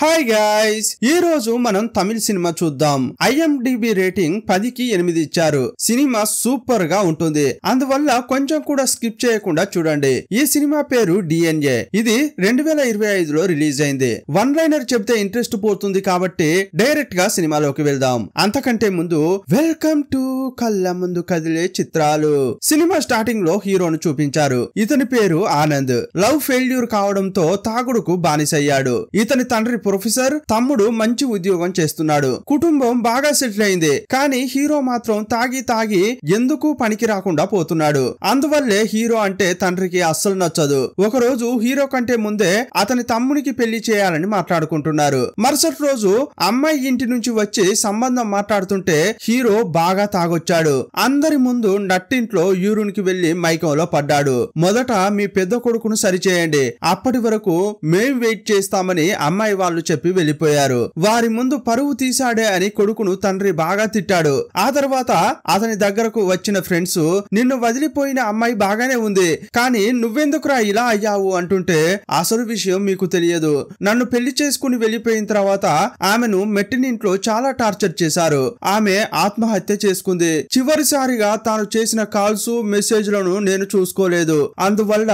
Hi guys, ఈ రోజు మనం తమిళ సినిమా చూద్దాం. IMDb రేటింగ్ 10కి 8 ఇచ్చారు. సినిమా సూపర్ గా ఉంటుంది, అందువల్ల కొంచెం కూడా స్కిప్ చేయకుండా చూడండి. ఈ సినిమా పేరు DNA. ఇది 2025లో రిలీజ్ అయింది. వన్ లైనర్ చెప్తే ఇంట్రెస్ట్ పోతుంది కాబట్టి డైరెక్ట్ గా సినిమాలోకి వెళ్దాం. అంతకంటే ముందు వెల్కమ్ టు కళ్ళ ముందు కదిలే చిత్రాలు. సినిమా స్టార్టింగ్ లో హీరోను చూపించారు. ఇతని పేరు ఆనంద్. లవ్ ఫెయిల్యూర్ కావడంతో తాగుడుకు బానిసయ్యాడు. ఇతని తండ్రి ప్రొఫెసర్, తమ్ముడు మంచి ఉద్యోగం చేస్తున్నాడు. కుటుంబం బాగా సెటిల్ అయింది. కానీ హీరో మాత్రం తాగి ఎందుకు పనికి రాకుండా పోతున్నాడు. అందువల్లే హీరో అంటే తండ్రికి అస్సలు నచ్చదు. ఒకరోజు హీరో కంటే ముందే అతని తమ్మునికి పెళ్లి చేయాలని మాట్లాడుకుంటున్నారు. మరుసటి రోజు అమ్మాయి ఇంటి నుంచి వచ్చి సంబంధం మాట్లాడుతుంటే హీరో బాగా తాగొచ్చాడు. అందరి ముందు నట్టింట్లో యూరిన్ కి వెళ్లి మైకంలో పడ్డాడు. మొదట మీ పెద్ద కొడుకును సరిచేయండి, అప్పటి వరకు మేం వెయిట్ చేస్తామని అమ్మాయి వాళ్ళు చెప్పి వెళ్లిపోయారు. వారి ముందు పరువు తీశాడే అని కొడుకును తండ్రి బాగా తిట్టాడు. ఆ తర్వాత అతని దగ్గరకు వచ్చిన ఫ్రెండ్స్, నిన్ను వదిలిపోయిన అమ్మాయి బాగానే ఉంది, కానీ నువ్వెందుకురా ఇలా అయ్యావు అంటుంటే, అసలు విషయం మీకు తెలియదు. నన్ను పెళ్లి చేసుకుని వెళ్లిపోయిన తర్వాత ఆమెను మెట్టినింట్లో చాలా టార్చర్ చేశారు. ఆమె ఆత్మహత్య చేసుకుంది. చివరిసారిగా తాను చేసిన కాల్స్ మెసేజ్లను నేను చూసుకోలేదు. అందువల్ల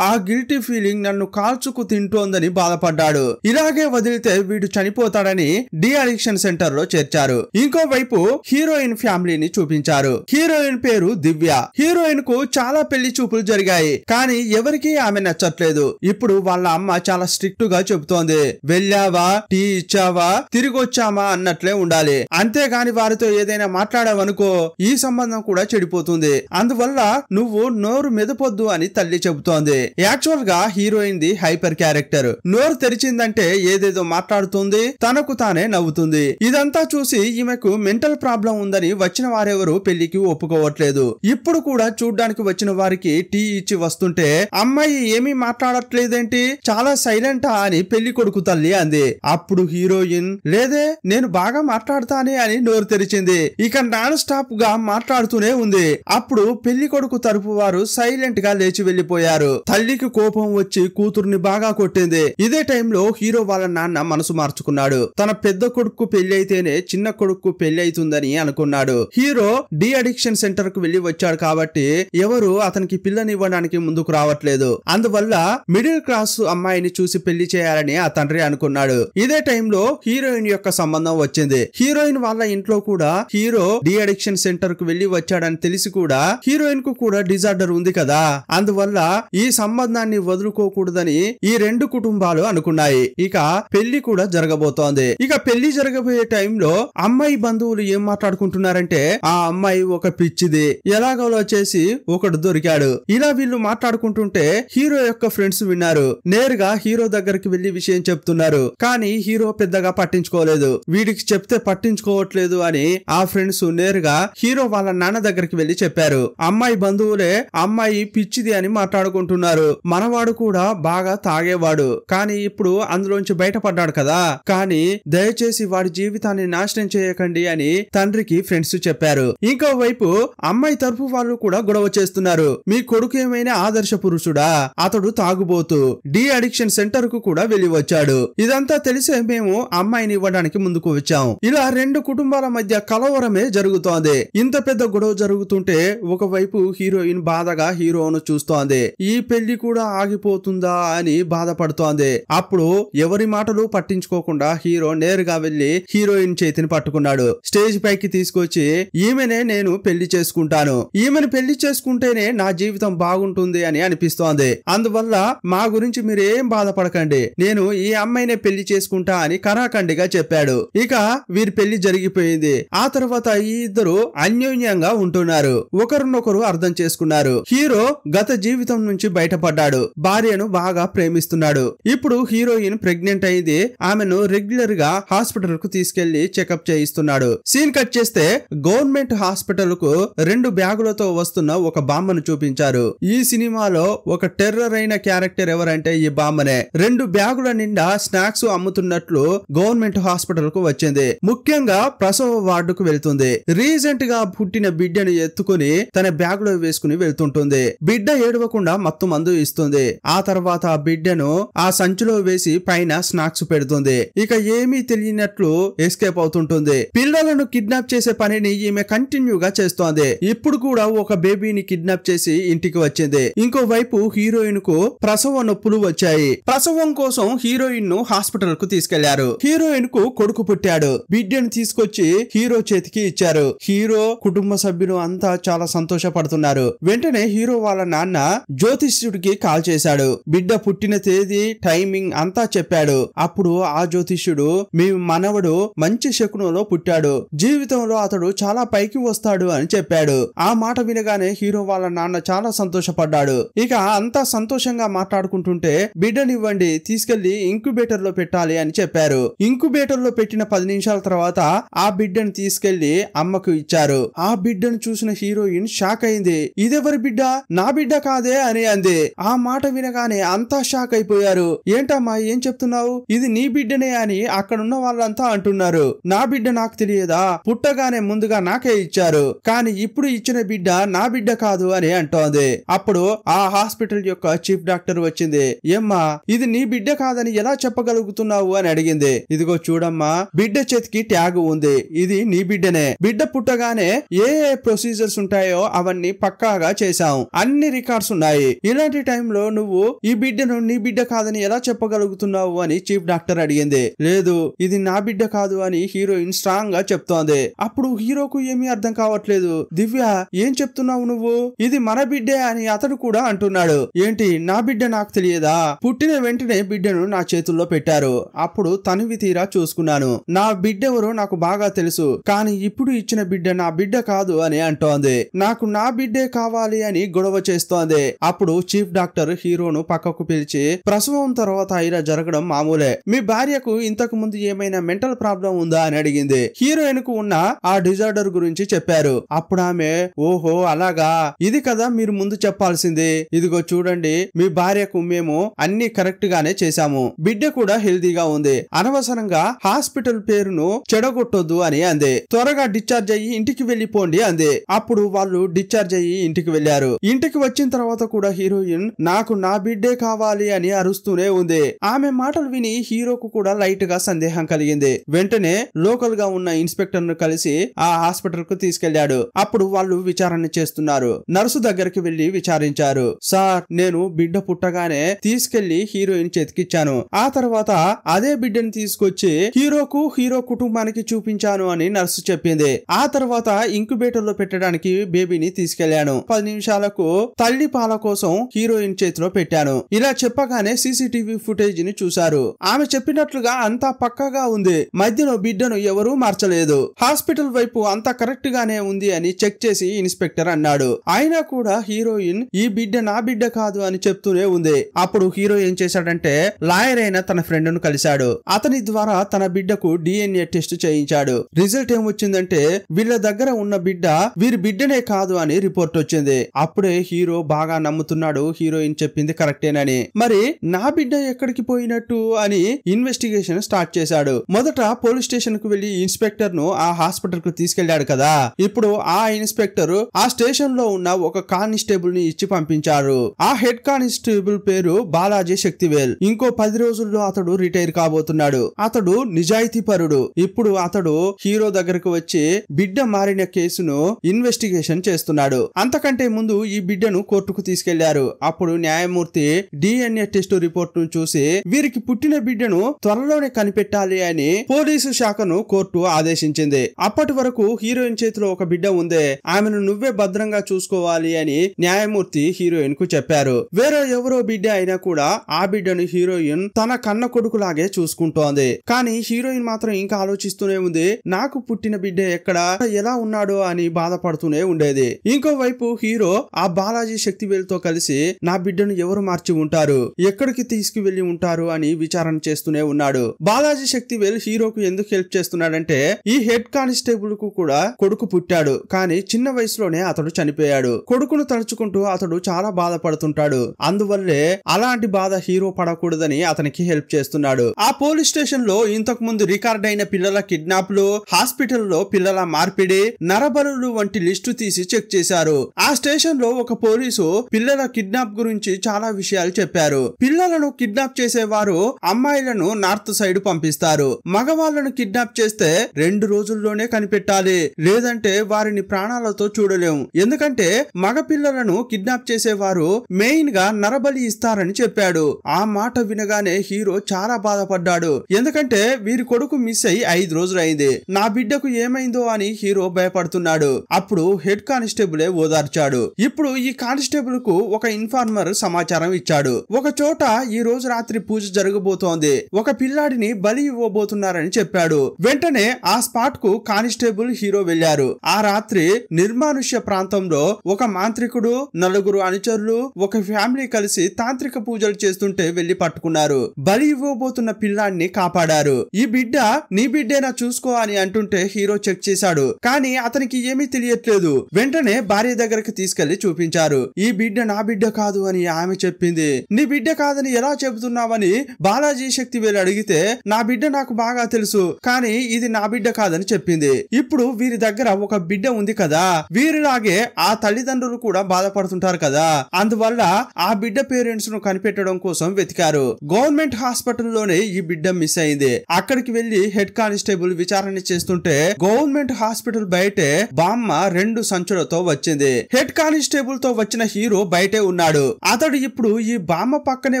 ఆ గిల్టీ ఫీలింగ్ నన్ను కాల్చుకు తింటోందని బాధపడ్డాడు. ఇలాగే వదిలితే వీడు చనిపోతాడని డి అడిక్షన్ సెంటర్ లో చేర్చారు. ఇంకోవైపు హీరోయిన్ ఫ్యామిలీని చూపించారు. హీరోయిన్ పేరు దివ్య. హీరోయిన్ కు చాలా పెళ్లి చూపులు జరిగాయి, కానీ ఎవరికి ఆమె నచ్చట్లేదు. ఇప్పుడు వాళ్ళ అమ్మ చాలా స్ట్రిక్ట్ గా చెబుతోంది. వెళ్ళావా, టీ ఇచ్చావా, తిరిగి వచ్చామా అన్నట్లే ఉండాలి. అంతేగాని వారితో ఏదైనా మాట్లాడావనుకో ఈ సంబంధం కూడా చెడిపోతుంది. అందువల్ల నువ్వు నోరు మెదపొద్దు అని తల్లి చెబుతోంది. యాక్చువల్ గా హీరోయిన్ ది హైపర్ క్యారెక్టర్. నోరు తెరిచిందంటే ఏదేదో మాట్లాడుతుంది, తనకు తానే నవ్వుతుంది. ఇదంతా చూసి ఈమెకు మెంటల్ ప్రాబ్లం ఉందని వచ్చిన వారెవరు పెళ్లికి ఒప్పుకోవట్లేదు. ఇప్పుడు కూడా చూడ్డానికి వచ్చిన వారికి టీ ఇచ్చి వస్తుంటే అమ్మాయి ఏమీ మాట్లాడట్లేదేంటి, చాలా సైలెంటా అని పెళ్లి కొడుకు తల్లి అంది. అప్పుడు హీరోయిన్, లేదే నేను బాగా మాట్లాడతానే అని నోరు తెరిచింది. ఇక నాన్ స్టాప్ గా మాట్లాడుతూనే ఉంది. అప్పుడు పెళ్లి కొడుకు తరపు వారు సైలెంట్ గా లేచి వెళ్లిపోయారు. తల్లికి కోపం వచ్చి కూతుర్ని బాగా కొట్టింది. ఇదే టైంలో హీరో వాళ్ళ నాన్న మనసు మార్చుకున్నాడు. తన పెద్ద కొడుకు పెళ్లి అయితేనే చిన్న కొడుకు పెళ్లి అవుతుందని అనుకున్నాడు. హీరో డి అడిక్షన్ సెంటర్ కు వెళ్లి వచ్చాడు కాబట్టి ఎవరు అతనికి పిల్లనివ్వడానికి ముందుకు రావట్లేదు. అందువల్ల మిడిల్ క్లాస్ అమ్మాయిని చూసి పెళ్లి చేయాలని ఆ తండ్రి అనుకున్నాడు. ఇదే టైంలో హీరోయిన్ యొక్క సంబంధం వచ్చింది. హీరోయిన్ వాళ్ళ ఇంట్లో కూడా హీరో డి అడిక్షన్ సెంటర్ కు వెళ్లి వచ్చాడని తెలిసి కూడా హీరోయిన్ కు కూడా డిజార్డర్ ఉంది కదా, అందువల్ల ఈ సంబంధాన్ని వదులుకోకూడదని ఈ రెండు కుటుంబాలు అనుకున్నాయి. ఇక పెళ్లి కూడా జరగబోతోంది. ఇక పెళ్లి జరగబోయే టైంలో అమ్మాయి బంధువులు ఏం మాట్లాడుకుంటున్నారంటే, ఆ అమ్మాయి ఒక పిచ్చిది, ఎలాగోలో చేసి ఒకడు దొరికాడు. ఇలా వీళ్ళు మాట్లాడుకుంటుంటే హీరో యొక్క ఫ్రెండ్స్ విన్నారు. నేరుగా హీరో దగ్గరికి వెళ్లి విషయం చెప్తున్నారు. కానీ హీరో పెద్దగా పట్టించుకోలేదు. వీడికి చెప్తే పట్టించుకోవట్లేదు అని ఆ ఫ్రెండ్స్ నేరుగా హీరో వాళ్ళ నాన్న దగ్గరికి వెళ్లి చెప్పారు. అమ్మాయి బంధువులే అమ్మాయి పిచ్చిది అని మాట్లాడుకుంటున్నారు. మనవాడు కూడా బాగా తాగేవాడు, కానీ ఇప్పుడు అందులోంచి బయటపడ్డాడు కదా, కానీ దయచేసి వాడి జీవితాన్ని నాశనం చేయకండి అని తండ్రికి ఫ్రెండ్స్ చెప్పారు. ఇంకోవైపు అమ్మాయి తరపు వాళ్ళు కూడా గొడవ చేస్తున్నారు. మీ కొడుకు ఏమైనా ఆదర్శ పురుషుడా, అతడు తాగుబోతు, డి అడిక్షన్ సెంటర్ కు కూడా వెళ్లి వచ్చాడు. ఇదంతా తెలిసే మేము అమ్మాయిని ఇవ్వడానికి ముందుకు వచ్చాం. ఇలా రెండు కుటుంబాల మధ్య కలవరమే జరుగుతోంది. ఇంత పెద్ద గొడవ జరుగుతుంటే ఒకవైపు హీరోయిన్ బాధగా హీరోను చూస్తోంది. ఈ పెళ్లి కూడా ఆగిపోతుందా అని బాధపడుతోంది. అప్పుడు ఎవరి మాటలు పట్టించుకోకుండా హీరో నేరుగా వెళ్లి హీరోయిన్ చేతిని పట్టుకున్నాడు. స్టేజ్ పైకి తీసుకొచ్చి, ఈమెనే నేను పెళ్లి చేసుకుంటాను, ఈమెను పెళ్లి చేసుకుంటేనే నా జీవితం బాగుంటుంది అని అనిపిస్తోంది. అందువల్ల మా గురించి మీరేం బాధపడకండి, నేను ఈ అమ్మాయినే పెళ్లి చేసుకుంటా అని కరాఖండిగా చెప్పాడు. ఇక వీరి పెళ్లి జరిగిపోయింది. ఆ తర్వాత ఈ ఇద్దరు అన్యోన్యంగా ఉంటున్నారు. ఒకరినొకరు అర్థం చేసుకున్నారు. హీరో గత జీవితం నుంచి బయటపడ్డాడు. భార్యను బాగా ప్రేమిస్తున్నాడు. ఇప్పుడు హీరోయిన్ ప్రెగ్నెంట్ అయింది. ఆమెను రెగ్యులర్ గా హాస్పిటల్ కు తీసుకెళ్లి చెకప్ చేయిస్తున్నాడు. సీన్ కట్ చేస్తే గవర్నమెంట్ హాస్పిటల్ కు 2 బ్యాగులతో వస్తున్న ఒక బామ్మను చూపించారు. ఈ సినిమాలో ఒక టెర్రర్ అయిన క్యారెక్టర్ ఎవరంటే ఈ బామ్మనే. 2 బ్యాగుల నిండా స్నాక్స్ అమ్ముతున్నట్లు గవర్నమెంట్ హాస్పిటల్ కు వచ్చింది. ముఖ్యంగా ప్రసవ వార్డుకు వెళ్తుంది. రీసెంట్ గా పుట్టిన బిడ్డను ఎత్తుకుని తన బ్యాగ్ లో వేసుకుని వెళ్తుంటుంది. బిడ్డ ఏడవకుండా మత్తు మందు ఇస్తుంది. ఆ తర్వాత బిడ్డను ఆ సంచిలో వేసి పైన స్నాక్స్ మార్క్స్ పెడుతుంది. ఇక ఏమీ తెలియనట్లు ఎస్కేప్ అవుతుంటుంది. పిల్లలను కిడ్నాప్ చేసే పనిని ఈమె కంటిన్యూగా చేస్తోంది. ఇప్పుడు కూడా ఒక బేబీని కిడ్నాప్ చేసి ఇంటికి వచ్చింది. ఇంకోవైపు హీరోయిన్ కు ప్రసవ నొప్పులు వచ్చాయి. ప్రసవం కోసం హీరోయిన్ ను హాస్పిటల్ కు తీసుకెళ్లారు. హీరోయిన్ కు కొడుకు పుట్టాడు. బిడ్డను తీసుకొచ్చి హీరో చేతికి ఇచ్చారు. హీరో కుటుంబ సభ్యులు అంతా చాలా సంతోషపడుతున్నారు. వెంటనే హీరో వాళ్ళ నాన్న జ్యోతిష్యుడికి కాల్ చేశాడు. బిడ్డ పుట్టిన తేదీ, టైమింగ్ అంతా చెప్పాడు. అప్పుడు ఆ జ్యోతిష్యుడు, మీ మనవడు మంచి శకునంలో పుట్టాడు, జీవితంలో అతడు చాలా పైకి వస్తాడు అని చెప్పాడు. ఆ మాట వినగానే హీరో వాళ్ళ నాన్న చాలా సంతోషపడ్డాడు. ఇక అంతా సంతోషంగా మాట్లాడుకుంటుంటే బిడ్డనివ్వండి, తీసుకెళ్లి ఇంక్యుబేటర్ లో పెట్టాలి అని చెప్పారు. ఇంక్యుబేటర్ లో పెట్టిన 10 నిమిషాల తర్వాత ఆ బిడ్డను తీసుకెళ్లి అమ్మకు ఇచ్చారు. ఆ బిడ్డను చూసిన హీరోయిన్ షాక్ అయింది. ఇదెవరి బిడ్డ, నా బిడ్డ కాదే అని అంది. ఆ మాట వినగానే అంతా షాక్ అయిపోయారు. ఏంటమ్మా ఏం చెప్తున్నావు, ఇది నీ బిడ్డనే అని అక్కడున్న వాళ్ళంతా అంటున్నారు. నా బిడ్డ నాకు తెలియదా, పుట్టగానే ముందుగా నాకే ఇచ్చారు, కానీ ఇప్పుడు ఇచ్చిన బిడ్డ నా బిడ్డ కాదు అని అంటోంది. అప్పుడు ఆ హాస్పిటల్ యొక్క చీఫ్ డాక్టర్ వచ్చింది. ఏమ్మా ఇది నీ బిడ్డ కాదని ఎలా చెప్పగలుగుతున్నావు అని అడిగింది. ఇదిగో చూడమ్మా, బిడ్డ చేతికి ట్యాగ్ ఉంది, ఇది నీ బిడ్డనే. బిడ్డ పుట్టగానే ఏ ప్రొసీజర్స్ ఉంటాయో అవన్నీ పక్కాగా చేశాం, అన్ని రికార్డ్స్ ఉన్నాయి. ఇలాంటి టైంలో నువ్వు ఈ బిడ్డను నీ బిడ్డ కాదని ఎలా చెప్పగలుగుతున్నావు అని చీఫ్ డాక్టర్ అడిగింది. లేదు ఇది నా బిడ్డ కాదు అని హీరోయిన్ స్ట్రాంగ్ గా చెప్తోంది. అప్పుడు హీరోకు ఏమీ అర్థం కావట్లేదు. దివ్య ఏం చెప్తున్నావు నువ్వు, ఇది మన బిడ్డే అని అతడు కూడా అంటున్నాడు. ఏంటి నా బిడ్డ నాకు తెలియదా, పుట్టిన వెంటనే బిడ్డను నా చేతుల్లో పెట్టారు, అప్పుడు తనివి తీరా చూసుకున్నాను, నా బిడ్డెవరో నాకు బాగా తెలుసు, కానీ ఇప్పుడు ఇచ్చిన బిడ్డ నా బిడ్డ కాదు అని అంటోంది. నాకు నా బిడ్డే కావాలి అని గొడవ చేస్తోంది. అప్పుడు చీఫ్ డాక్టర్ హీరోను పక్కకు పిలిచి, ప్రసవం తర్వాత ఇలా జరగడం మామూలే, మీ భార్యకు ఇంతకు ముందు ఏమైనా మెంటల్ ప్రాబ్లం ఉందా అని అడిగింది. హీరోయిన్ కు ఉన్న ఆ డిజార్డర్ గురించి చెప్పారు. అప్పుడు ఆమె, ఓహో అలాగా, ఇది కదా మీరు ముందు చెప్పాల్సింది. ఇదిగో చూడండి, మీ భార్యకు మేము అన్ని కరెక్ట్ గానే చేశాము, బిడ్డ కూడా హెల్దీగా ఉంది, అనవసరంగా హాస్పిటల్ పేరును చెడగొట్టొద్దు అని అంది. త్వరగా డిశ్చార్జ్ అయ్యి ఇంటికి వెళ్లిపోండి అంది. అప్పుడు వాళ్ళు డిశ్చార్జ్ అయ్యి ఇంటికి వెళ్లారు. ఇంటికి వచ్చిన తర్వాత కూడా హీరోయిన్ నాకు నా బిడ్డే కావాలి అని అరుస్తూనే ఉంది. ఆమె మాటలు విని హీరోకు కూడా లైట్ గా సందేహం కలిగింది. వెంటనే లోకల్ గా ఉన్న ఇన్స్పెక్టర్ ను కలిసి ఆ హాస్పిటల్ కు తీసుకెళ్లాడు. అప్పుడు వాళ్ళు విచారణ చేస్తున్నారు. నర్సు దగ్గరికి వెళ్లి విచారించారు. సార్ నేను బిడ్డ పుట్టగానే తీసుకెళ్లి హీరోయిన్ చేతికిచ్చాను, ఆ తర్వాత అదే బిడ్డని తీసుకొచ్చి హీరోకు హీరో కుటుంబానికి చూపించాను అని నర్సు చెప్పింది. ఆ తర్వాత ఇంక్యుబేటర్ లో పెట్టడానికి బేబీని తీసుకెళ్లాను. 10 నిమిషాలకు తల్లి పాల కోసం హీరోయిన్ చేతిలో పెట్టాను. ఇలా చెప్పగానే సీసీటీవీ ఫుటేజ్ ని చూశారు. ఆమె చెప్పినట్లుగా అంతా పక్కాగా ఉంది, మధ్యలో బిడ్డను ఎవరూ మార్చలేదు, హాస్పిటల్ వైపు అంతా కరెక్ట్ గానే ఉంది అని చెక్ చేసి ఇన్స్పెక్టర్ అన్నాడు. అయినా కూడా హీరోయిన్ ఈ బిడ్డ నా బిడ్డ కాదు అని చెప్తూనే ఉంది. అప్పుడు హీరో ఏం చేశాడంటే లాయర్ అయిన తన ఫ్రెండ్ ను కలిశాడు. అతని ద్వారా తన బిడ్డకు DNA టెస్ట్ చేయించాడు. రిజల్ట్ ఏమొచ్చిందంటే వీళ్ళ దగ్గర ఉన్న బిడ్డ వీరి బిడ్డనే కాదు అని రిపోర్ట్ వచ్చింది. అప్పుడే హీరో బాగా నమ్ముతున్నాడు హీరోయిన్ చెప్పింది కరెక్టేనని. మరి నా బిడ్డ ఎక్కడికి పోయినట్టు అని ఇన్వెస్టిగేషన్ స్టార్ట్ చేశాడు. మొదట పోలీస్ స్టేషన్ కు వెళ్లి ఇన్స్పెక్టర్ ను ఆ హాస్పిటల్ కు తీసుకెళ్లాడు కదా, ఇప్పుడు ఆ ఇన్స్పెక్టర్ ఆ స్టేషన్ లో ఉన్న ఒక కానిస్టేబుల్ ని ఇచ్చి పంపించారు. ఆ హెడ్ కానిస్టేబుల్ పేరు బాలాజీ శక్తివేల్. ఇంకో 10 రోజుల్లో అతడు రిటైర్ కాబోతున్నాడు. అతడు నిజాయితీ పరుడు. ఇప్పుడు అతడు హీరో దగ్గరకు వచ్చి బిడ్డ మారిన కేసును ఇన్వెస్టిగేషన్ చేస్తున్నాడు. అంతకంటే ముందు ఈ బిడ్డను కోర్టుకు తీసుకెళ్లారు. అప్పుడు న్యాయమూర్తి DNA టెస్ట్ రిపోర్ట్ ను చూసి వీరికి పుట్టిన బిడ్డను త్వరలోనే కనిపెట్టాలి అని పోలీసు శాఖను కోర్టు ఆదేశించింది. అప్పటి వరకు హీరోయిన్ చేతిలో ఒక బిడ్డ ఉందే, ఆమెను నువ్వే భద్రంగా చూసుకోవాలి అని న్యాయమూర్తి హీరోయిన్ కు చెప్పారు. వేరే ఎవరో బిడ్డ అయినా కూడా ఆ బిడ్డను హీరోయిన్ తన కన్న కొడుకులాగే చూసుకుంటోంది. కానీ హీరోయిన్ మాత్రం ఇంకా ఆలోచిస్తూనే ఉంది, నాకు పుట్టిన బిడ్డ ఎక్కడ, ఎలా ఉన్నాడో అని బాధపడుతూనే ఉండేది. ఇంకోవైపు హీరో ఆ బాలాజీ శక్తివేల్ తో కలిసి నా బిడ్డను ఎవరు మార్చి ఉంటారు, ఎక్కడికి తీసుకువెళ్లి ఉంటారు అని విచారణ చేస్తూనే ఉన్నాడు. బాలాజీ శక్తివేల్ హీరోకు ఎందుకు హెల్ప్ చేస్తున్నాడంటే ఈ హెడ్ కానిస్టేబుల్ కు కూడా కొడుకు పుట్టాడు, కానీ చిన్న వయసులోనే అతడు చనిపోయాడు. కొడుకును తలుచుకుంటూ అతడు చాలా బాధపడుతుంటాడు. అందువల్లే అలాంటి బాధ హీరో పడకూడదని అతనికి హెల్ప్ చేస్తున్నాడు. ఆ పోలీస్ స్టేషన్ లో ఇంతకు ముందు రికార్డ్ అయిన పిల్లల కిడ్నాప్లు, హాస్పిటల్లో పిల్లల మార్పిడి, నరబలులు వంటి లిస్టు తీసి చెక్ చేశారు. ఆ స్టేషన్ లో ఒక పోలీసు పిల్లల కిడ్నాప్ గురించి చాలా విషయాలు చెప్పారు. పిల్లలను కిడ్నాప్ చేసేవారు అమ్మ అమ్మాయిలను నార్త్ సైడ్ పంపిస్తారు. మగవాళ్లను కిడ్నాప్ చేస్తే 2 రోజుల్లోనే కనిపెట్టాలి, లేదంటే వారిని ప్రాణాలతో చూడలేం. ఎందుకంటే మగ పిల్లలను కిడ్నాప్ చేసేవారు మెయిన్ గా నరబలి ఇస్తారని చెప్పాడు. ఆ మాట వినగానే హీరో చాలా బాధపడ్డాడు. ఎందుకంటే వీరి కొడుకు మిస్ అయి 5 రోజులైంది. నా బిడ్డకు ఏమైందో అని హీరో భయపడుతున్నాడు. అప్పుడు హెడ్ కానిస్టేబులే ఓదార్చాడు. ఇప్పుడు ఈ కానిస్టేబుల్ కు ఒక ఇన్ఫార్మర్ సమాచారం ఇచ్చాడు. ఒక చోట ఈ రోజు రాత్రి పూజ జరగబోతోంది, ఒక పిల్లాడిని బలి ఇవ్వబోతున్నారని చెప్పాడు. వెంటనే ఆ స్పాట్ కు కానిస్టేబుల్ హీరో వెళ్లారు. ఆ రాత్రి నిర్మానుష్య ప్రాంతంలో ఒక మాంత్రికుడు, 4 అనుచరులు, ఒక ఫ్యామిలీ కలిసి తాంత్రిక పూజలు చేస్తుంటే వెళ్లి పట్టుకున్నారు. బలి ఇవ్వబోతున్న పిల్లాడిని కాపాడారు. ఈ బిడ్డ నీ బిడ్డేనా చూసుకో అని అంటుంటే హీరో చెక్ చేశాడు. కానీ అతనికి ఏమీ తెలియట్లేదు. వెంటనే భార్య దగ్గరికి తీసుకెళ్లి చూపించారు. ఈ బిడ్డ నా బిడ్డ కాదు అని ఆమె చెప్పింది. నీ బిడ్డ కాదని ఎలా చెబుతున్నావని బాలాజీ శక్తి వేలు అడిగితే నా బిడ్డ నాకు బాగా తెలుసు, కానీ ఇది నా బిడ్డ కాదని చెప్పింది. ఇప్పుడు వీరి దగ్గర ఒక బిడ్డ ఉంది కదా, వీరిలాగే ఆ తల్లిదండ్రులు కూడా బాధపడుతుంటారు కదా, అందువల్ల ఆ బిడ్డ పేరెంట్స్ ను కనిపెట్టడం కోసం వెతికారు. గవర్నమెంట్ హాస్పిటల్లోనే ఈ బిడ్డ మిస్ అయింది. అక్కడికి వెళ్లి హెడ్ కానిస్టేబుల్ విచారణ చేస్తుంటే గవర్నమెంట్ హాస్పిటల్ బయటే బామ్మ 2 సంచులతో వచ్చింది. హెడ్ కానిస్టేబుల్ తో వచ్చిన హీరో బయటే ఉన్నాడు. అతడు ఇప్పుడు ఈ బామ్మ పక్కనే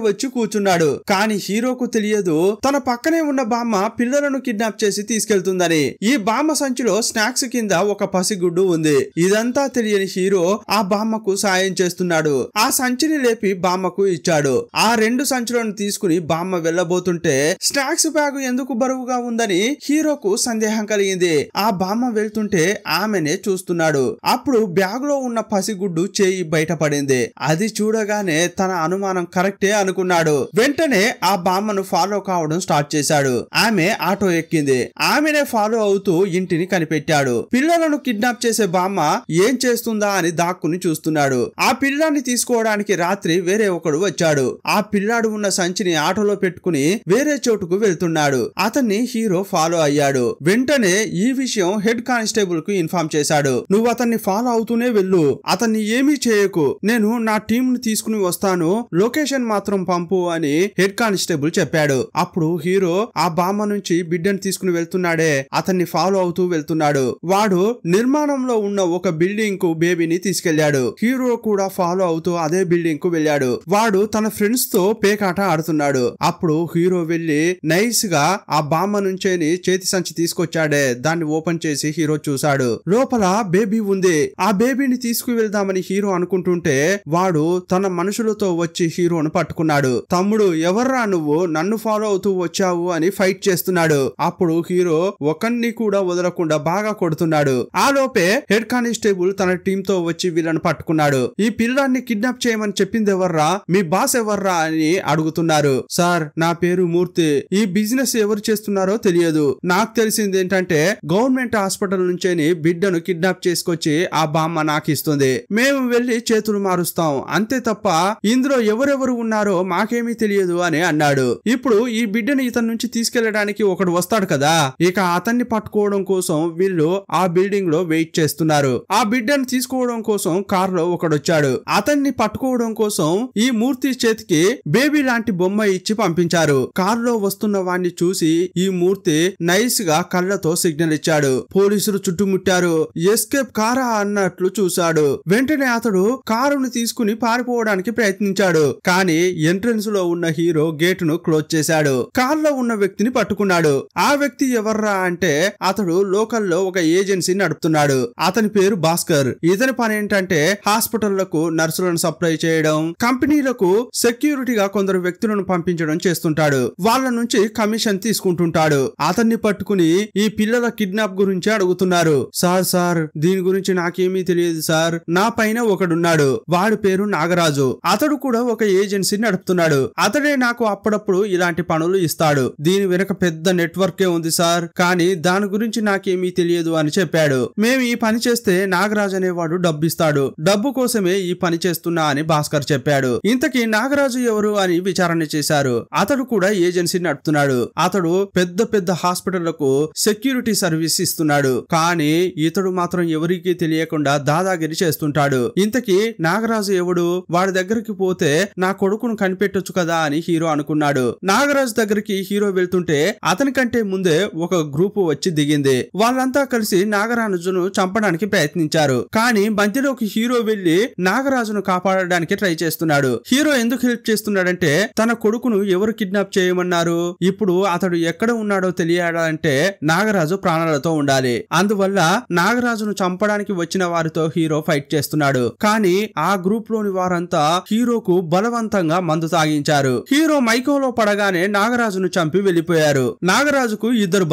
వచ్చి కూర్చున్నాడు. కానీ హీరోకు తెలియదు తన పక్కనే ఉన్న బామ్మ పిల్లలను కిడ్నాప్ చేసి తీసుకెళ్తుందని. ఈ బామ్మ సంచిలో స్నాక్స్ కింద ఒక పసిగుడ్డు ఉంది. ఇదంతా తెలియని హీరో ఆ బామ్మకు సాయం చేస్తున్నాడు. ఆ సంచిని లేపి బామ్మకు ఇచ్చాడు. ఆ 2 సంచులను తీసుకుని బామ్మ వెళ్లబోతుంటే స్నాక్స్ బ్యాగ్ ఎందుకు బరువుగా ఉందని హీరోకు సందేహం కలిగింది. ఆ బామ్మ వెళ్తుంటే ఆమెనే చూస్తున్నాడు. అప్పుడు బ్యాగ్ లో ఉన్న పసిగుడ్డు చేయి బయటపడింది. అది చూడగానే తన అనుమానం కరెక్టే అనుకున్నాడు. వెంటనే ఆ బామ్మను ఫాలో కావడం స్టార్ట్ చేశాడు. ఆమె ఆటో ఎక్కింది. ఆమెనే ఫాలో అవుతూ ఇంటిని కనిపెట్టాడు. పిల్లలను కిడ్నాప్ చేసే బామ్మ ఏం చేస్తుందా అని దాక్కుని చూస్తున్నాడు. ఆ పిల్లాన్ని తీసుకోవడానికి రాత్రి వేరే ఒకడు వచ్చాడు. ఆ పిల్లాడు ఉన్న సంచిని ఆటోలో పెట్టుకుని వేరే చోటుకు వెళ్తున్నాడు. అతన్ని హీరో ఫాలో అయ్యాడు. వెంటనే ఈ విషయం హెడ్ కానిస్టేబుల్ కు ఇన్ఫార్మ్ చేశాడు. నువ్వు అతన్ని ఫాలో అవుతూనే వెళ్ళు, అతన్ని ఏమీ చేయకు, నేను నా టీం ను తీసుకుని వస్తాను, లొకేషన్ మాత్రం పంపు అని హెడ్ కానిస్టేబుల్ చెప్పాడు. అప్పుడు హీరో ఆ బామ్మ నుంచి బిడ్డను తీసుకుని వెళ్తున్నాడే అతన్ని ఫాలో అవుతూ వెళ్తున్నాడు. వాడు నిర్మాణంలో ఉన్న ఒక బిల్డింగ్ కు బేబీని తీసుకెళ్లాడు. హీరో కూడా ఫాలో అవుతూ అదే బిల్డింగ్ కు వెళ్ళాడు. వాడు తన ఫ్రెండ్స్ తో పేకాట ఆడుతున్నాడు. అప్పుడు హీరో వెళ్లి నైస్ గా ఆ బామ్మ నుంచేని చేతి సంచి తీసుకొచ్చాడే దాన్ని ఓపెన్ చేసి హీరో చూశాడు. లోపల బేబీ ఉంది. ఆ బేబీని తీసుకు వెళ్దామని హీరో అనుకుంటుంటే వాడు తన మనుషులతో వచ్చి హీరోను పట్టుకున్నాడు. తమ్ముడు ఎవర్రా నువ్వు, నన్ను ఫాలో అవుతూ వచ్చావు అని ఫైట్ చేస్తున్నాడు. అప్పుడు హీరో ఒకరిని కూడా వదలకుండా బాగా కొడుతున్నాడు. ఆ లోపే హెడ్ కానిస్టేబుల్ తన టీమ్ తో వచ్చి వీళ్ళను పట్టుకున్నాడు. ఈ పిల్లాన్ని కిడ్నాప్ చేయమని చెప్పింది ఎవర్రా, మీ బాస్ ఎవర్రా అని అడుగుతున్నారు. సార్ నా పేరు మూర్తి, ఈ బిజినెస్ ఎవరు చేస్తున్నారో తెలియదు, నాకు తెలిసింది ఏంటంటే గవర్నమెంట్ హాస్పిటల్ నుంచేని బిడ్డను కిడ్నాప్ చేసుకొచ్చి ఆ బామ్మ నాకు ఇస్తుంది, మేము వెళ్లి చేతులు మారుస్తాం అంతే తప్ప ఇందులో ఎవరెవరు ఉన్నారో మాకేమీ తెలియదు అని అన్నాడు. ఇప్పుడు ఈ బిడ్డను ఇతని నుంచి తీసుకెళ్లడానికి ఒకడు వస్తాడు కదా, ఇక అతన్ని పట్టుకోవడం కోసం వీళ్ళు ఆ బిల్డింగ్ లో వెయిట్ చేస్తున్నారు. ఆ బిడ్డను తీసుకోవడం కోసం కార్ లో ఒకడొచ్చాడు. అతన్ని పట్టుకోవడం కోసం ఈ మూర్తి చేతికి బేబీ లాంటి బొమ్మ ఇచ్చి పంపించారు. కార్ లో వస్తున్న వాణ్ణి చూసి ఈ మూర్తి నైస్ గా కళ్ళతో సిగ్నల్ ఇచ్చాడు. పోలీసులు చుట్టుముట్టారు. ఎస్కేప్ కారా అన్నట్లు చూశాడు. వెంటనే అతడు కారును తీసుకుని పారిపోవడానికి ప్రయత్నించాడు. కానీ ఎంట్రన్స్ లో ఉన్న హీరో గేట్ ను క్లోజ్ చేశాడు. కార్ లో ఉన్న వ్యక్తిని పట్టుకున్నాడు. ఆ వ్యక్తి ఎవర్రా అంటే అతడు లోకల్లో ఒక ఏజెన్సీ నడుపుతున్నాడు. అతని పేరు భాస్కర్. ఇతని పని ఏంటంటే హాస్పిటళ్లకు నర్సులను సప్లై చేయడం, కంపెనీలకు సెక్యూరిటీగా కొందరు వ్యక్తులను పంపించడం చేస్తుంటాడు. వాళ్ళ నుంచి కమిషన్ తీసుకుంటుంటాడు. అతన్ని పట్టుకుని ఈ పిల్లల కిడ్నాప్ గురించి అడుగుతున్నారు. సార్ దీని గురించి నాకేమీ తెలియదు సార్, నా పైన ఒకడున్నాడు, వాడి పేరు నాగరాజు, అతడు కూడా ఒక ఏజెన్సీ నడుపుతున్నాడు, అతడే నాకు అప్పుడప్పుడు ఇలాంటి పనులు ఇస్తాడు, దీని వెనక పెద్ద నెట్వర్కే ఉంది సార్, కానీ దాని గురించి నాకేమీ తెలియదు అని చెప్పాడు. మేము ఈ పని చేస్తే నాగరాజు అనేవాడు డబ్బిస్తాడు, డబ్బు కోసమే ఈ పని చేస్తున్నా అని భాస్కర్ చెప్పాడు. ఇంతకీ నాగరాజు ఎవరు అని విచారణ చేశారు. అతడు కూడా ఏజెన్సీ నడుపుతున్నాడు. అతడు పెద్ద పెద్ద హాస్పిటళ్లకు సెక్యూరిటీ సర్వీస్ ఇస్తున్నాడు. కానీ ఇతడు మాత్రం ఎవరికీ తెలియకుండా దాదాగిరి చేస్తుంటాడు. ఇంతకీ నాగరాజు ఎవడు, వాడి దగ్గరికి పోతే నా కొడుకును కనిపెట్టొచ్చు కదా అని హీరో అనుకున్నాడు. ఉంటాడు. నాగరాజు దగ్గరికి హీరో వెళ్తుంటే అతని కంటే ముందే ఒక గ్రూప్ వచ్చి దిగింది. వాళ్ళంతా కలిసి నాగరాజును చంపడానికి ప్రయత్నించారు. కానీ మధ్యలోకి హీరో వెళ్లి నాగరాజును కాపాడడానికి ట్రై చేస్తున్నాడు. హీరో ఎందుకు హెల్ప్ చేస్తున్నాడంటే తన కొడుకును ఎవరు కిడ్నాప్ చేయమన్నారు, ఇప్పుడు అతడు ఎక్కడ ఉన్నాడో తెలియాలంటే నాగరాజు ప్రాణాలతో ఉండాలి. అందువల్ల నాగరాజును చంపడానికి వచ్చిన వారితో హీరో ఫైట్ చేస్తున్నాడు. కానీ ఆ గ్రూప్ లోని వారంతా హీరోకు బలవంతంగా మందు తాగించారు. హీరో మైకంలో పడగానే నాగరాజును చంపి వెళ్లిపోయారు. నాగరాజుకు ఇద్దరు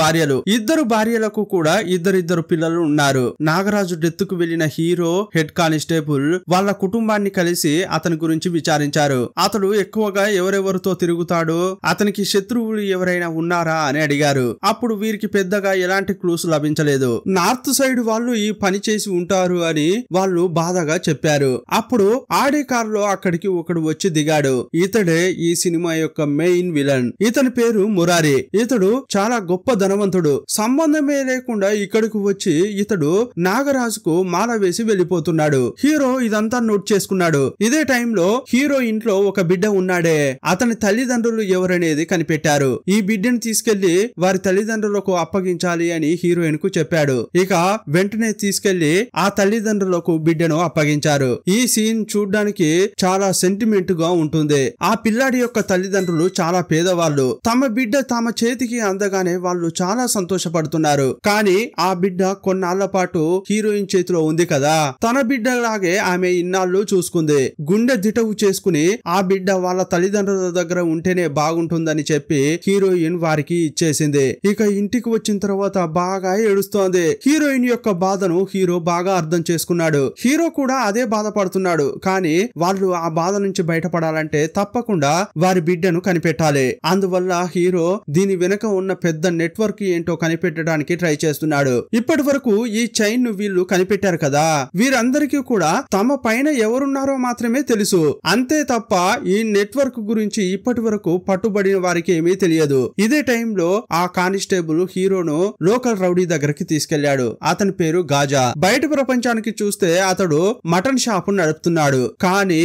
భార్యలకు కూడా ఇద్దరిద్దరు పిల్లలు ఉన్నారు. నాగరాజు డెత్ కు వెళ్లిన హీరో, హెడ్ కానిస్టేబుల్ వాళ్ళ కుటుంబాన్ని కలిసి అతని గురించి విచారించారు. అతడు ఎక్కువగా ఎవరెవరితో తిరుగుతాడు, అతనికి శత్రువులు ఎవరైనా ఉన్నారా అని అడిగారు. అప్పుడు వీరికి పెద్దగా ఎలాంటి క్లూస్ లభించలేదు. నార్త్ సైడ్ వాళ్ళు ఈ పని చేసి ఉంటారు అని వాళ్ళు బాధగా చెప్పారు. అప్పుడు ఆడే కారులో అక్కడికి ఒకడు వచ్చి దిగాడు. ఇతడే ఈ సినిమా యొక్క మెయిన్ విలన్. ఇతని పేరు మురారి. ఇతడు చాలా గొప్ప ధనవంతుడు. సంబంధమే లేకుండా ఇక్కడికి వచ్చి ఇతడు నాగరాజుకు మాల వేసి వెళ్లిపోతున్నాడు. హీరో ఇదంతా నోట్ చేసుకున్నాడు. ఇదే టైంలో హీరో ఇంట్లో ఒక బిడ్డ ఉన్నాడే, అతని తల్లిదండ్రులు ఎవరనేది కనిపెట్టారు. ఈ బిడ్డను తీసుకెళ్లి వారి తల్లిదండ్రులకు అప్పగించాలి అని హీరోయిన్ కు చెప్పాడు. ఇక వెంటనే తీసుకెళ్లి ఆ తల్లిదండ్రులకు బిడ్డను అప్పగించారు. ఈ సీన్ చూడ్డానికి చాలా సెంటిమెంట్ గా ఉంటుంది. ఆ పిల్లాడి యొక్క తల్లిదండ్రులు చాలా పేదవాళ్ళు. తమ బిడ్డ తమ చేతికి అందగానే వాళ్ళు చాలా సంతోషపడుతున్నారు. కానీ ఆ బిడ్డ కొన్నాళ్ల పాటు హీరోయిన్ చేతిలో ఉంది కదా, తన బిడ్డలాగే ఆమె ఇన్నాళ్ళు చూసుకుంది. గుండె దిటవు చేసుకుని ఆ బిడ్డ వాళ్ళ తల్లిదండ్రుల దగ్గర ఉంటేనే బాగుంటుందని చెప్పి హీరోయిన్ వారికి ఇచ్చేసింది. ఇక ఇంటికి వచ్చిన తర్వాత బాగా ఏడుస్తోంది. హీరోయిన్ యొక్క బాధను హీరో బాగా అర్థం చేసుకున్నాడు. హీరో కూడా అదే బాధపడుతున్నాడు. కానీ వాళ్ళు ఆ బాధ నుంచి బయటపడాలంటే తప్పకుండా వారి బిడ్డను కనిపెట్టాలి. అందువల్ల హీరో దీని వెనుక ఉన్న పెద్ద నెట్వర్క్ ఏంటో కనిపెట్టడానికి ట్రై చేస్తున్నాడు. ఇప్పటి వరకు ఈ చైన్ ను వీళ్ళు కనిపెట్టారు కదా, వీరందరికీ కూడా తమ పైన ఎవరున్నారో మాత్రమే తెలుసు. అంతే తప్ప ఈ నెట్వర్క్ గురించి ఇప్పటి వరకు పట్టుబడిన వారికి ఏమీ తెలియదు. ఇదే టైంలో ఆ కానిస్టేబుల్ హీరోను లోకల్ రౌడీ దగ్గరికి తీసుకెళ్లాడు. అతని పేరు గాజా. బయట ప్రపంచానికి చూస్తే అతడు మటన్ షాపు నడుపుతున్నాడు. కానీ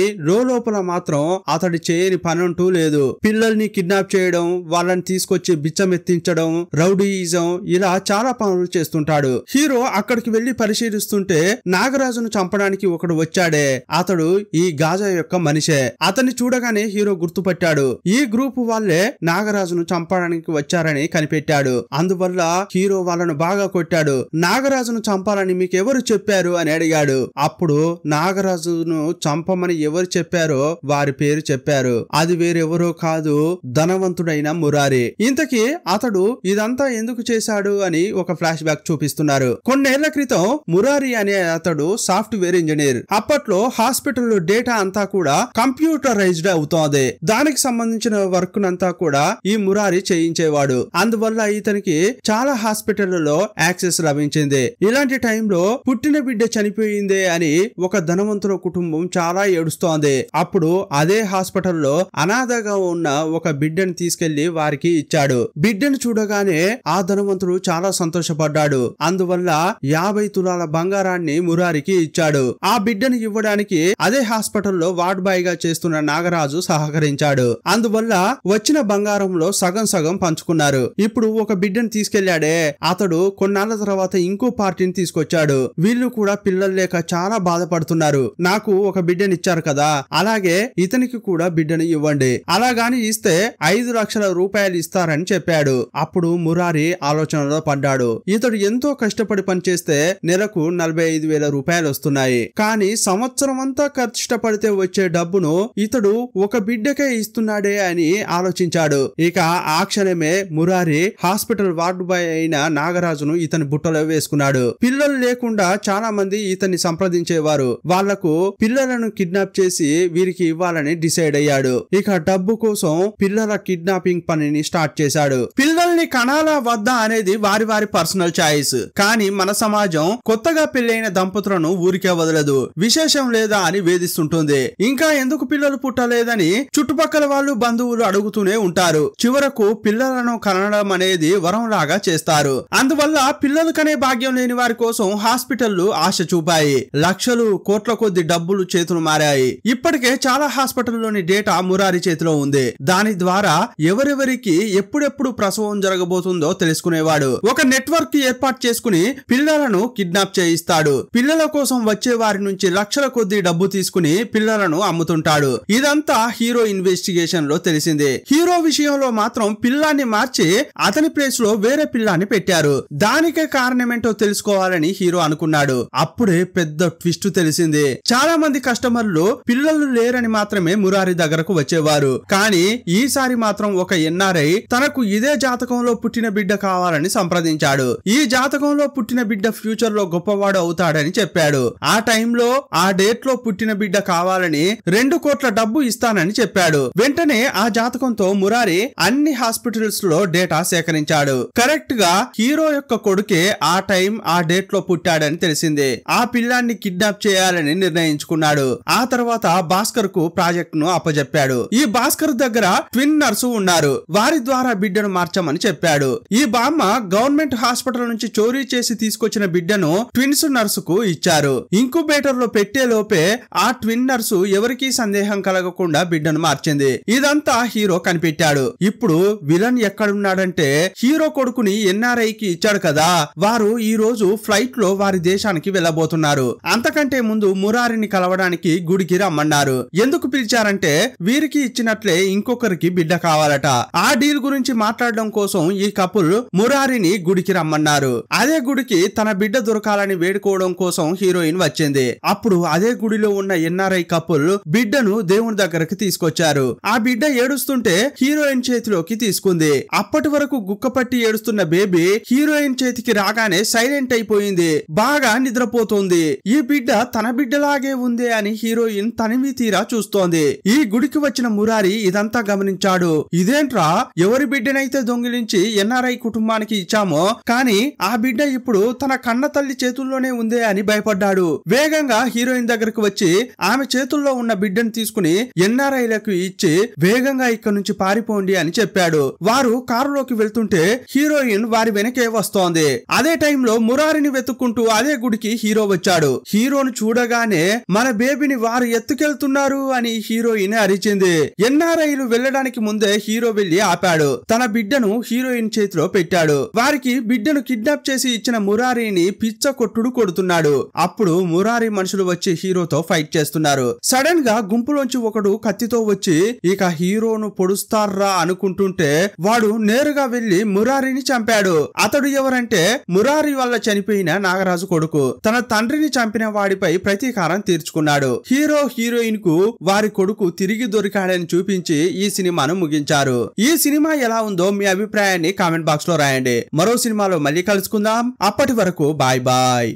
లోపల మాత్రం అతడు చేయని పనంటూ లేదు. పిల్లల్ని కిడ్నాప్ చేయడం, వాళ్ళని తీసుకొచ్చి బిచ్చమెత్తించడం, రౌడీయిజం, ఇలా చాలా పనులు చేస్తుంటాడు. హీరో అక్కడికి వెళ్లి పరిశీలిస్తుంటే నాగరాజును చంపడానికి ఒకడు వచ్చాడే, అతడు ఈ గాజా యొక్క మనిషే. అతన్ని చూడగానే హీరో గుర్తుపట్టాడు. ఈ గ్రూప్ వాళ్ళే నాగరాజును చంపడానికి వచ్చారని కనిపెట్టాడు. అందువల్ల హీరో వాళ్ళను బాగా కొట్టాడు. నాగరాజును చంపాలని మీకెవరు చెప్పారు అని అడిగాడు. అప్పుడు నాగరాజును చంపమని ఎవరు చెప్పారో వారి పేరు చెప్పారు. అది వేరెవరో కాదు, ధనవంతుడైన మురారి. ఇంతకీ అతడు ఇదంతా ఎందుకు చేశాడు అని ఒక ఫ్లాష్ బ్యాక్ చూపిస్తున్నారు. కొన్నేళ్ల క్రితం మురారి అనే అతడు సాఫ్ట్వేర్ ఇంజనీర్. అప్పట్లో హాస్పిటల్ డేటా అంతా కూడా కంప్యూటరైజ్డ్ అవుతోంది. దానికి సంబంధించిన వర్క్ నంతా కూడా ఈ మురారి చేయించేవాడు. అందువల్ల ఇతనికి చాలా హాస్పిటల్లో యాక్సెస్ లభించింది. ఇలాంటి టైంలో పుట్టిన బిడ్డ చనిపోయిందే అని ఒక ధనవంతుల కుటుంబం చాలా ఏడుస్తోంది. అప్పుడు అదే హాస్పిటల్లో అనాథగా ఉన్న ఒక బిడ్డను తీసుకెళ్లి వారికి ఇచ్చాడు. బిడ్డను చూడగానే ఆ ధనవంతుడు చాలా సంతోషపడ్డాడు. అందువల్ల 50 తులాల బంగారాన్ని మురారికి ఇచ్చాడు. ఆ బిడ్డను ఇవ్వడానికి అదే హాస్పిటల్లో వార్డ్ బాయ్ గా చేస్తున్న నాగరాజు సహకరించాడు. అందువల్ల వచ్చిన బంగారంలో సగం సగం పంచుకున్నారు. ఇప్పుడు ఒక బిడ్డను తీసుకెళ్లాడే, అతడు కొన్నాళ్ల తర్వాత ఇంకో పార్టీని తీసుకొచ్చాడు. వీళ్ళు కూడా పిల్లలు లేక చాలా బాధపడుతున్నారు. నాకు ఒక బిడ్డని ఇచ్చారు కదా, అలాగే ఇతనికి కూడా బిడ్డని ఇవ్వండి. అలాగాని ఇస్తే 5 లక్షల రూపాయలు ఇస్తారని చెప్పాడు. అప్పుడు మురారి ఆలోచనలో పడ్డాడు. ఇతడు ఎంతో కష్టపడి పనిచేస్తే నెలకు 45,000 రూపాయలు వస్తున్నాయి. కానీ సంవత్సరం అంతా కష్టపడితే వచ్చే డబ్బును ఇతడు ఒక బిడ్డకే ఇస్తున్నాడే అని ఆలోచించాడు. ఇక ఆ క్షణమే మురారి హాస్పిటల్ వార్డు బాయ్ అయిన నాగరాజును ఇతని బుట్టలో వేసుకున్నాడు. పిల్లలు లేకుండా చాలా మంది ఇతన్ని సంప్రదించేవారు. వాళ్లకు పిల్లలను కిడ్నాప్ చేసి వీరికి ఇవ్వాలని డిసైడ్ అయ్యాడు. ఇక డబ్బు కోసం పిల్లల కిడ్నాపింగ్ పనిని స్టార్ట్ చేశాడు. పిల్లల్ని కనాలా వద్దా అనేది వారి వారి పర్సనల్ చాయిస్. కానీ మన సమాజం కొత్తగా పెళ్లైన దంపతులను ఊరికే వదలదు. విశేషం లేదా అని వేధిస్తుంటుంది. ఇంకా ఎందుకు పిల్లలు పుట్టలేదని చుట్టుపక్కల వాళ్ళు బంధువులు అడుగుతూనే ఉంటారు. చివరకు పిల్లలను కనడం అనేది వరంలాగా చేస్తారు. అందువల్ల పిల్లలు కనే భాగ్యం లేని వారి కోసం హాస్పిటళ్లు ఆశ చూపాయి. లక్షలు కోట్ల కొద్ది డబ్బులు చేతులు మారాయి. ఇప్పటికే చాలా హాస్పిటల్లోని డేటా మురారి చేతిలో ఉంది. దాని ద్వారా ఎవరెవరికి ఎప్పుడెప్పుడు ప్రసవం జరగబోతుందో తెలుసుకునేవాడు. ఒక నెట్వర్క్ ఏర్పాటు చేసుకుని పిల్లలను కిడ్నాప్ చేయిస్తాడు. పిల్లల కోసం వచ్చే వారి నుంచి లక్షల కొద్ది డబ్బు తీసుకుని పిల్లలను అమ్ముతుంటాడు. ఇదంతా హీరో ఇన్వెస్టిగేషన్ లో తెలిసింది. హీరో విషయంలో మాత్రం పిల్లాన్ని మార్చి అతని ప్లేస్ లో వేరే పిల్లాన్ని పెట్టారు. దానికే కారణమేంటో తెలుసుకోవాలని హీరో అనుకున్నాడు. అప్పుడే పెద్ద ట్విస్ట్ తెలిసింది. చాలా మంది కస్టమర్లు పిల్లలు లేరని మాత్రమే మురారి దగ్గరకు వచ్చేవారు. కానీ ఈసారి మాత్రం ఒక ఎన్ఆర్ఐ తనకు ఇదే జాతకంలో పుట్టిన బిడ్డ కావాలని సంప్రదించాడు. ఈ జాతకంలో పుట్టిన బిడ్డ ఫ్యూచర్ లో గొప్పవాడు అవుతాడని చెప్పాడు. ఆ టైంలో ఆ డేట్ లో పుట్టిన బిడ్డ కావాలని 2 కోట్ల డబ్బు ఇస్తానని చెప్పాడు. వెంటనే ఆ జాతకంతో మురారి అన్ని హాస్పిటల్స్ లో డేటా సేకరించాడు. కరెక్ట్ గా హీరో యొక్క కొడుకే ఆ టైం ఆ డేట్ లో పుట్టాడని తెలిసింది. ఆ పిల్లాన్ని కిడ్నాప్ చేయాలని నిర్ణయించుకున్నాడు. ఆ తర్వాత భాస్కర్ కు ప్రాజెక్ట్ ను అప్పజెప్పాడు. ఈ భాస్కర్ దగ్గర ట్విన్ నర్సు ఉన్నారు. వారి ద్వారా బిడ్డను మార్చమని చెప్పాడు. ఈ బామ్మ గవర్నమెంట్ హాస్పిటల్ నుంచి చోరీ చేసి తీసుకొచ్చిన బిడ్డను ట్విన్స్ నర్సుకు ఇచ్చారు. ఇంక్యుబేటర్ లో పెట్టే లోపే ఆ ట్విన్ నర్సు ఎవరికీ సందేహం కలగకుండా బిడ్డను మార్చింది. ఇదంతా హీరో కనిపెట్టాడు. ఇప్పుడు విలన్ ఎక్కడున్నాడంటే హీరో కొడుకుని ఎన్ఆర్ఐ కి ఇచ్చాడు కదా, వారు ఈ రోజు ఫ్లైట్ లో వారి దేశానికి వెళ్ళబోతున్నారు. అంతకంటే ముందు మురారిని కలవడానికి గుడికి రమ్మన్నారు. ఎందుకు పిలిచారంటే వీరికి ఇచ్చినట్లే ఇంకొకరికి బిడ్డ కావాలట. ఆ డీల్ గురించి మాట్లాడడం కోసం ఈ కపుల్ మురారిని గుడికి రమ్మన్నారు. అదే గుడికి తన బిడ్డ దొరకాలని వేడుకోవడం కోసం హీరోయిన్ వచ్చింది. అప్పుడు అదే గుడిలో ఉన్న ఎన్ఆర్ఐ కపుల్ బిడ్డను దేవుని దగ్గరకు తీసుకొచ్చారు. ఆ బిడ్డ ఏడుస్తుంటే హీరోయిన్ చేతిలోకి తీసుకుంది. అప్పటి వరకు గుక్కపట్టి ఏడుస్తున్న బేబీ హీరోయిన్ చేతికి రాగానే సైలెంట్ అయిపోయింది. బాగా నిద్రపోతోంది. ఈ బిడ్డ తన బిడ్డలాగే ఉంది అని హీరోయిన్ తనివి తీరా చూస్తోంది. ఈ గుడికి వచ్చిన మురారి ఇదంతా గమనించాడు. ఇదేంట్రా, ఎవరి బిడ్డనైతే దొంగిలించి ఎన్ఆర్ఐ కుటుంబానికి ఇచ్చామో కానీ ఆ బిడ్డ ఇప్పుడు తన కన్న తల్లి చేతుల్లోనే ఉంది అని భయపడ్డాడు. వేగంగా హీరోయిన్ దగ్గరకు వచ్చి ఆమె చేతుల్లో ఉన్న బిడ్డను తీసుకుని ఎన్ఆర్ఐలకు ఇచ్చి వేగంగా ఇక్కడ నుంచి పారిపోండి అని చెప్పాడు. వారు కారులోకి వెళ్తుంటే హీరోయిన్ వారి వెనకే వస్తోంది. అదే టైంలో మురారిని వెతుక్కుంటూ అదే గుడికి హీరో వచ్చాడు. హీరోను చూడగానే మన బేబీని వారు ఎత్తుకెళ్తున్నారు అని హీరోయిన్ అరిచింది. ఎన్ఆర్ఐలు వెళ్లడానికి ముందే హీరో వెళ్లి ఆపాడు. తన బిడ్డను హీరోయిన్ చేతిలో పెట్టాడు. వారికి బిడ్డను కిడ్నాప్ చేసి ఇచ్చిన మురారిని పిచ్చ కొట్టుడు కొడుతున్నాడు. అప్పుడు మురారి మనుషులు వచ్చి హీరోతో ఫైట్ చేస్తున్నారు. సడన్ గా గుంపులోంచి ఒకడు కత్తితో వచ్చి ఇక హీరోను పొడుస్తారా అనుకుంటుంటే వాడు నేరుగా వెళ్లి మురారిని చంపాడు. అతడు ఎవరంటే మురారి వల్ల చనిపోయిన నాగరాజు కొడుకు. తన తండ్రిని చంపిన వాడిపై ప్రతీకారం తీర్చుకున్నాడు. హీరో హీరోయిన్ కు వారి కొడుకు తిరిగి దొరికాడని చూపించి ఈ సినిమాను ముగించారు. ఈ సినిమా ఎలా ఉందో మీ అభిప్రాయాన్ని కామెంట్ బాక్స్ లో రాయండి. మరో సినిమాలో మళ్ళీ కలుసుకుందాం. అప్పటి వరకు బాయ్ బాయ్.